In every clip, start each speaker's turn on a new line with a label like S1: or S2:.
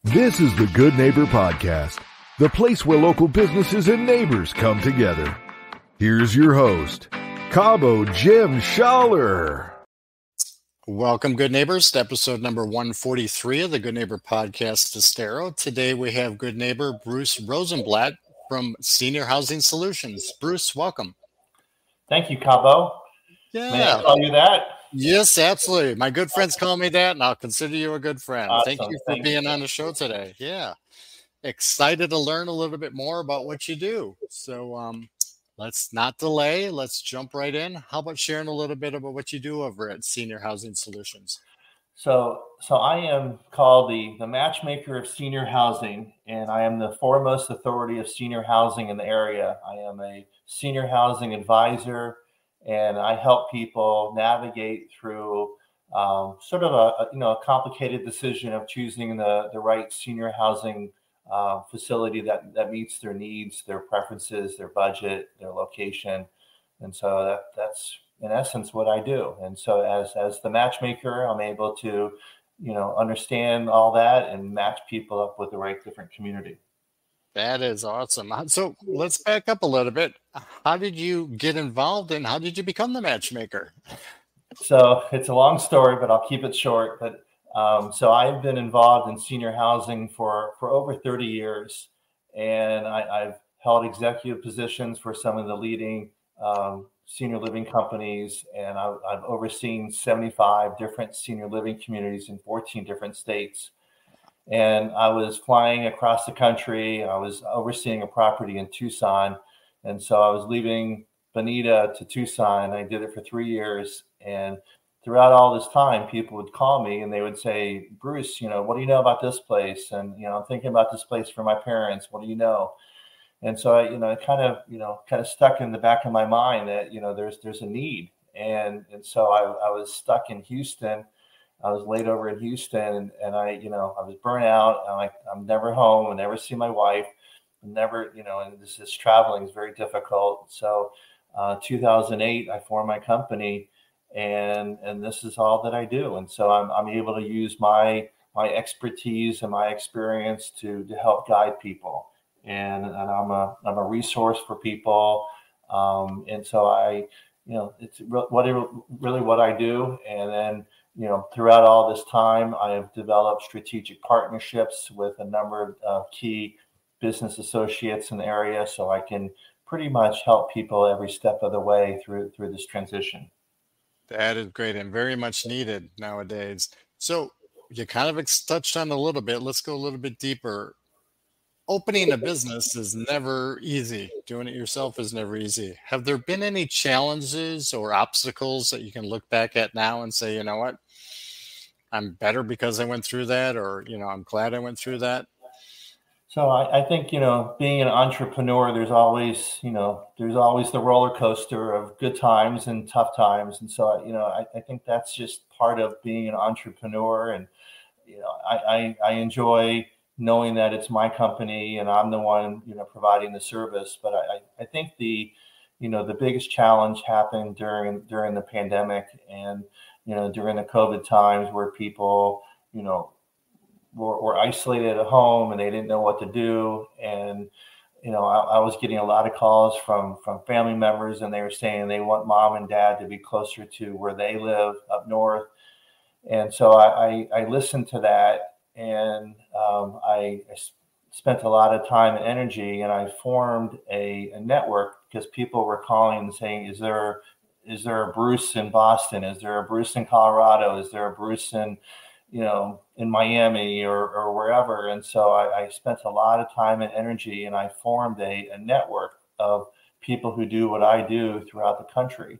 S1: This is the Good Neighbor Podcast, the place where local businesses and neighbors come together. Here's your host, Cabo Jim Schaller.
S2: Welcome, good neighbors, to episode number 143 of the Good Neighbor Podcast, Estero. Today we have good neighbor Bruce Rosenblatt from Senior Housing Solutions. Bruce, welcome.
S3: Thank you, Cabo.
S2: Yeah.
S3: May I call you that?
S2: Yes, absolutely. My good friends call me that, and I'll consider you a good friend.
S3: Awesome.
S2: Thank you for being on the show today. Yeah. Excited to learn a little bit more about what you do. So let's not delay. Let's jump right in. How about sharing a little bit about what you do over at Senior Housing Solutions?
S3: So I am called the matchmaker of senior housing, and I am the foremost authority of senior housing in the area. I am a senior housing advisor, and I help people navigate through sort of a complicated decision of choosing the right senior housing facility that meets their needs, their preferences, their budget, their location. And so that's in essence what I do. And so as the matchmaker, I'm able to, understand all that and match people up with the right different community.
S2: That is awesome. So let's back up a little bit. How did you get involved and how did you become the matchmaker?
S3: So it's a long story, but I'll keep it short. But so I've been involved in senior housing for over 30 years, and I've held executive positions for some of the leading senior living companies, and I've overseen 75 different senior living communities in 14 different states. And I was flying across the country. I was overseeing a property in Tucson. And so I was leaving Bonita to Tucson. I did it for 3 years. And throughout all this time, people would call me and they would say, Bruce, what do you know about this place? And, I'm thinking about this place for my parents. What do you know? And so it kind of stuck in the back of my mind that, there's a need. And so I was stuck in Houston. I was laid over in Houston, and I was burnt out. I'm never home. I never see my wife. And this traveling is very difficult. So 2008, I formed my company, and this is all that I do. And so I'm able to use my expertise and my experience to help guide people. And I'm a resource for people. And so it's really what I do. And then, throughout all this time, I have developed strategic partnerships with a number of key business associates in the area, so I can pretty much help people every step of the way through this transition.
S2: That is great and very much needed nowadays. So you kind of touched on it a little bit. Let's go a little bit deeper. Opening a business is never easy. Doing it yourself is never easy. Have there been any challenges or obstacles that you can look back at now and say, you know what, I'm better because I went through that, or, I'm glad I went through that?
S3: So I think, being an entrepreneur, there's always the roller coaster of good times and tough times. And so, I think that's just part of being an entrepreneur. And, I enjoy knowing that it's my company and I'm the one, providing the service. But I think the biggest challenge happened during the pandemic and, during the COVID times where people, were isolated at home and they didn't know what to do. And, I was getting a lot of calls from family members, and they were saying they want mom and dad to be closer to where they live up north. And so I listened to that. And I spent a lot of time and energy, and I formed a network because people were calling and saying, is there a Bruce in Boston? Is there a Bruce in Colorado? Is there a Bruce in Miami or wherever? And so I spent a lot of time and energy, and I formed a network of people who do what I do throughout the country.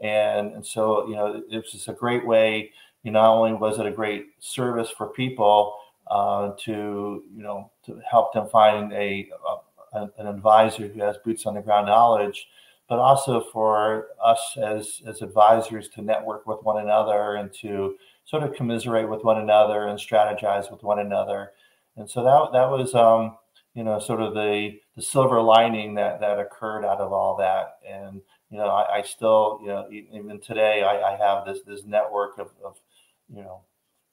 S3: And so, it was just a great way. Not only was it a great service for people to help them find an advisor who has boots on the ground knowledge, but also for us as advisors to network with one another and to sort of commiserate with one another and strategize with one another. And so that was sort of the silver lining that occurred out of all that. And I still even today I have this network of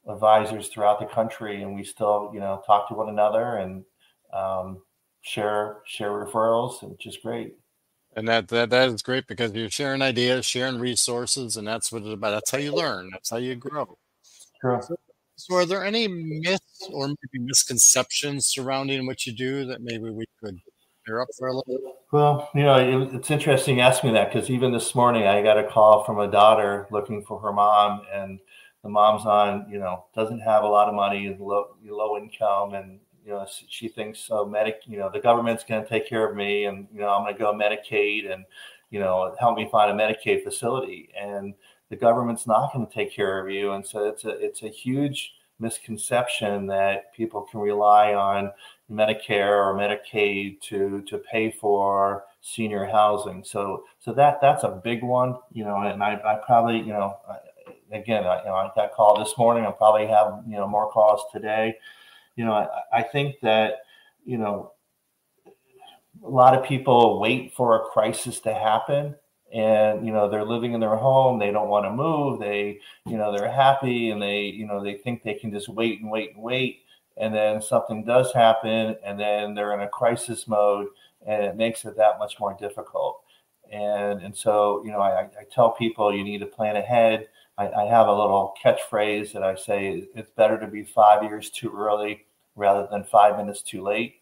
S3: advisors throughout the country, and we still, talk to one another and share referrals, which is great.
S2: And that is great because you're sharing ideas, sharing resources, and that's what it's about. That's how you learn. That's how you grow.
S3: True.
S2: So are there any myths or maybe misconceptions surrounding what you do that maybe we could clear up for a little?
S3: Well, it's interesting you ask me that, because even this morning I got a call from a daughter looking for her mom, and the mom's on, doesn't have a lot of money, low income, and she thinks the government's going to take care of me, and I'm going to go Medicaid and help me find a Medicaid facility, and the government's not going to take care of you. And so it's a huge misconception that people can rely on Medicare or Medicaid to pay for senior housing. So that's a big one, and I probably, again, I got called this morning. I'll probably have, more calls today. I think that, a lot of people wait for a crisis to happen, and, they're living in their home. They don't want to move. They're happy, and they think they can just wait and wait and wait. And then something does happen, and then they're in a crisis mode, and it makes it that much more difficult. And so, I tell people you need to plan ahead. I have a little catchphrase that I say: it's better to be 5 years too early rather than 5 minutes too late.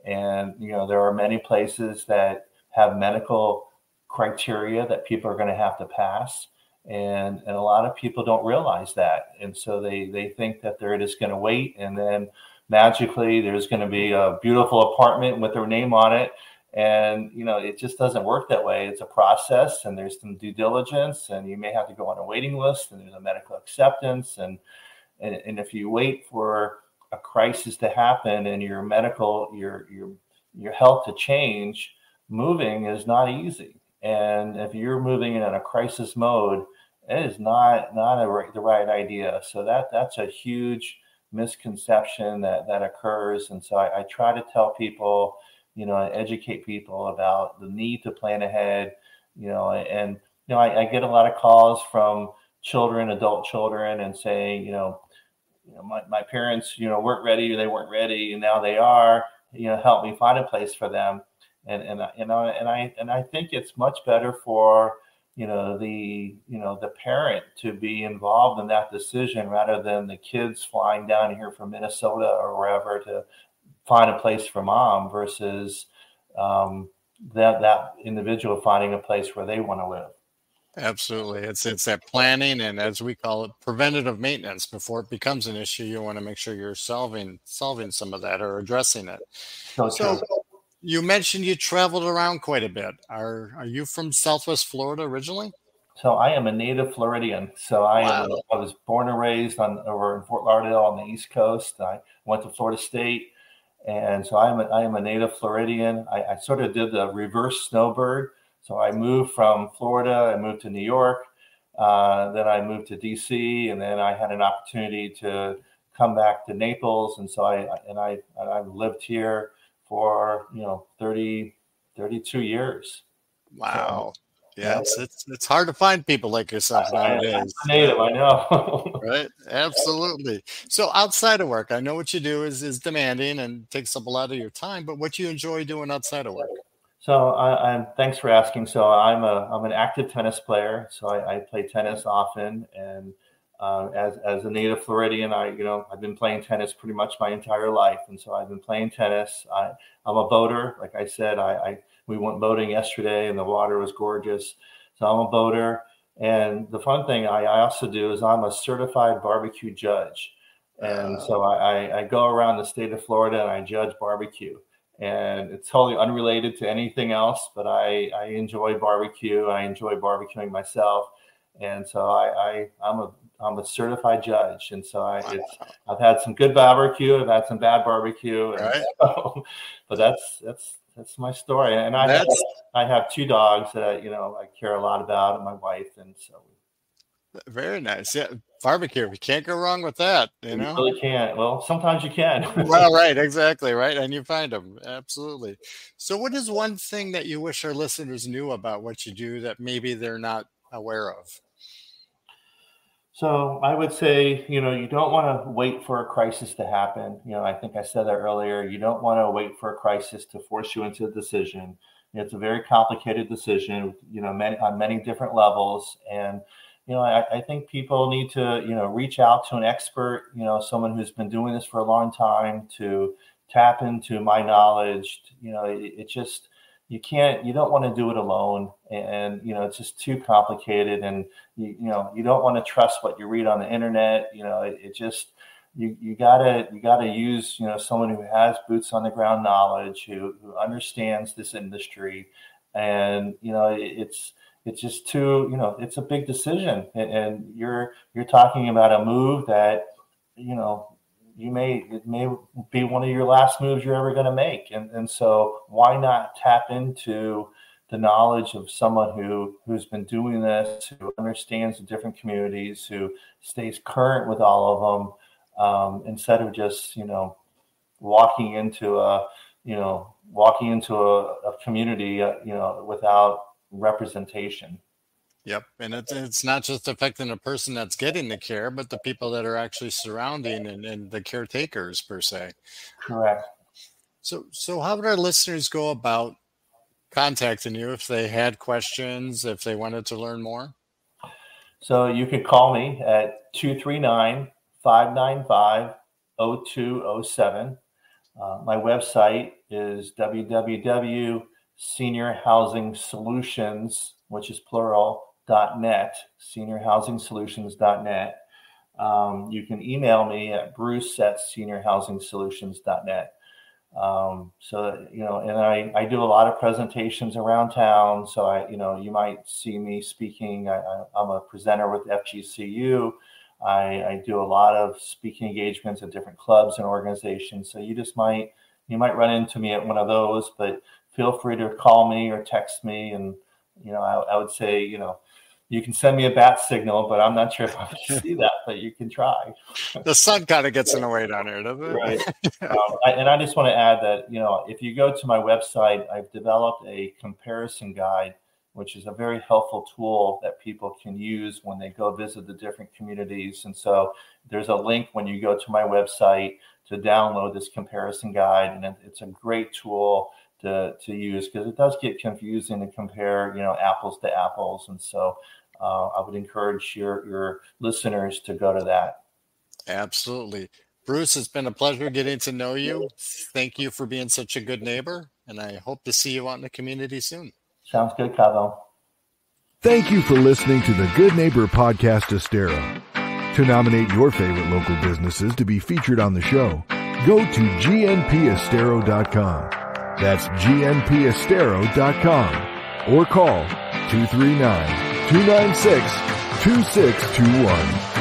S3: And, there are many places that have medical criteria that people are going to have to pass. And a lot of people don't realize that. And so they think that they're just going to wait, and then magically there's going to be a beautiful apartment with their name on it. And, it just doesn't work that way. It's a process, and there's some due diligence, and you may have to go on a waiting list, and there's a medical acceptance. And if you wait for a crisis to happen and your health to change, moving is not easy. And if you're moving in a crisis mode, it is not the right idea. So that's a huge misconception that occurs. And so I try to tell people, educate people about the need to plan ahead, and I get a lot of calls from adult children, and saying, my parents, weren't ready, they weren't ready, and now they are. Help me find a place for them. And I think it's much better for the parent to be involved in that decision, rather than the kids flying down here from Minnesota or wherever to find a place for mom, versus that individual finding a place where they want to live.
S2: Absolutely. It's that planning, and, as we call it, preventative maintenance. Before it becomes an issue, you want to make sure you're solving some of that, or addressing it. So you mentioned you traveled around quite a bit. Are you from Southwest Florida originally?
S3: So I am a native Floridian. So I was born and raised over in Fort Lauderdale on the East Coast. I went to Florida State, and so I am a native Floridian. I sort of did the reverse snowbird. So I moved from Florida, I moved to New York, then I moved to DC, and then I had an opportunity to come back to Naples. And so I've lived here for 32 years.
S2: Wow. So, yeah, it's hard to find people like yourself nowadays.
S3: I'm native, I know.
S2: Right? Absolutely. So outside of work, I know what you do is demanding and takes up a lot of your time, but what do you enjoy doing outside of work?
S3: So thanks for asking. So I'm an active tennis player. So I play tennis often, and as a native Floridian, I've been playing tennis pretty much my entire life, and so I've been playing tennis. I'm a boater, like I said. We went boating yesterday, and the water was gorgeous. So I'm a boater, and the fun thing I also do is I'm a certified barbecue judge, and so I go around the state of Florida and I judge barbecue. And it's totally unrelated to anything else, but I enjoy barbecue. I enjoy barbecuing myself, and so I'm a certified judge. And so I've had some good barbecue, I've had some bad barbecue, and but that's my story. And I have two dogs that I care a lot about, and my wife, and so.
S2: Very nice. Yeah. Barbecue. You can't go wrong with that. You
S3: really can't. Well, sometimes you can.
S2: Well, right. Exactly. Right. And you find them. Absolutely. So what is one thing that you wish our listeners knew about what you do that maybe they're not aware of?
S3: So I would say, you don't want to wait for a crisis to happen. I think I said that earlier. You don't want to wait for a crisis to force you into a decision. It's a very complicated decision, on many different levels. And, I think people need to, reach out to an expert, someone who's been doing this for a long time, to tap into my knowledge. You don't want to do it alone, and it's just too complicated, and you don't want to trust what you read on the internet. You gotta use someone who has boots on the ground knowledge, who understands this industry, and it's just too it's a big decision, and you're talking about a move that it may be one of your last moves you're ever going to make. And so why not tap into the knowledge of someone who's been doing this, who understands the different communities, who stays current with all of them, instead of just, walking into a community, without representation.
S2: Yep. And it's not just affecting the person that's getting the care, but the people that are actually surrounding and the caretakers per se.
S3: Correct.
S2: So how would our listeners go about contacting you if they had questions, if they wanted to learn more?
S3: So you could call me at 239-595-0207. My website is www.seniorhousingsolutions, which is plural, .net, seniorhousingsolutions.net. You can email me at bruce@seniorhousingsolutions.net. And I do a lot of presentations around town. So you might see me speaking. I'm a presenter with FGCU. I do a lot of speaking engagements at different clubs and organizations. So you might run into me at one of those, but feel free to call me or text me. And, I would say, you can send me a bat signal, but I'm not sure if I can see that, but you can try.
S2: The sun kind of gets in the way down here, doesn't it?
S3: Right. And I just want to add that, if you go to my website, I've developed a comparison guide, which is a very helpful tool that people can use when they go visit the different communities. And so there's a link when you go to my website to download this comparison guide. And it's a great tool to use, because it does get confusing to compare, apples to apples. And so I would encourage your listeners to go to that.
S2: Absolutely. Bruce, it's been a pleasure getting to know you. Thank you for being such a good neighbor, and I hope to see you out in the community soon.
S3: Sounds good, Cabo.
S1: Thank you for listening to the Good Neighbor Podcast Estero. To nominate your favorite local businesses to be featured on the show, go to gnpestero.com. That's gnpestero.com, or call 239-296-2621.